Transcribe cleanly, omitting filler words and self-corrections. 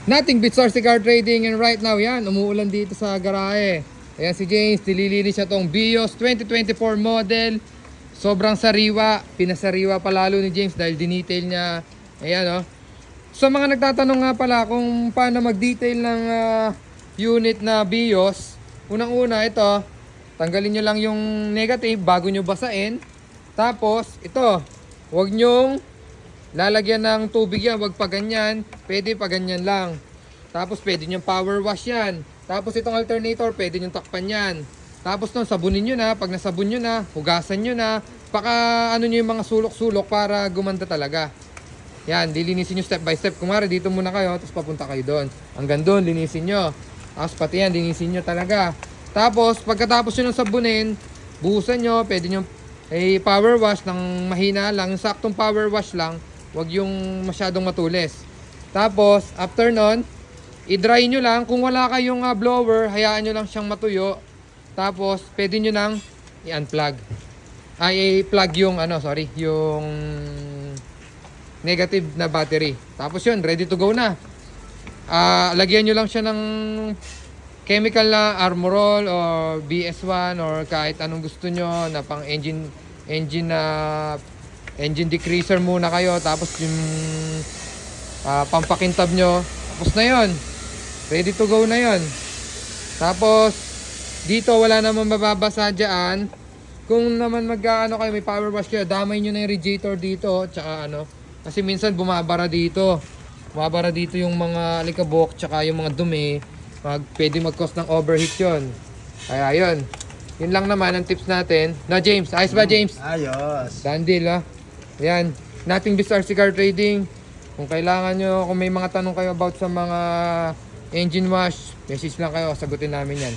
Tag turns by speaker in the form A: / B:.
A: Nothing beats RC Car Trading, and right now yan, umuulan dito sa garahe. Ayan si James, nililinis siya tong Vios 2024 model. Sobrang sariwa, pinasariwa pa lalo ni James dahil dinetail niya. Ayan, oh. So mga nagtatanong nga pala kung paano mag-detail ng unit na Vios. Unang-una ito, tanggalin nyo lang yung negative bago nyo basain. Tapos ito, huwag nyong lalagyan ng tubig yan, huwag pa ganyan. Pwede pa ganyan lang. Tapos pwede nyong power wash yan. Tapos itong alternator, pwede nyong takpan yan. Tapos nun, sabunin nyo na. Pag nasabon nyo na, hugasan nyo na. Paka ano nyo yung mga sulok-sulok para gumanda talaga. Yan, dilinisin nyo step by step. Kumari dito muna kayo, tapos papunta kayo doon. Hanggang doon, linisin nyo. Tapos pati yan, linisin nyo talaga. Tapos, pagkatapos nyo ng sabunin, buhusan nyo, pwede nyo power wash ng mahina lang. Yung saktong power wash lang, wag yung masyadong matulis. Tapos, after nun, i-dry nyo lang. Kung wala kayong blower, hayaan nyo lang siyang matuyo. Tapos, pwede nyo nang i-unplug. Ay, i-plug yung, yung negative na battery. Tapos yun, ready to go na. Lagyan nyo lang siya ng chemical na Armorol or BS1 or kahit anong gusto nyo na pang engine decreaser muna kayo. Tapos yung pampakintab nyo. Tapos na yun. Ready to go na yun. Tapos dito wala naman mababasa dyan. Kung naman kayo, may power wash kayo, damay nyo na yung radiator dito. Tsaka kasi minsan bumabara dito. Bumabara dito yung mga alikabok tsaka yung mga dumi. Pwede mag-cause ng overheat yun. Kaya yun. Yun lang naman ang tips natin. Na James, ayos ba James?
B: Ayos.
A: Done deal, ha? Yan. Nothing beats RC Car Trading. Kung kailangan nyo, kung may mga tanong kayo about sa mga engine wash, message lang kayo, sagutin namin yan.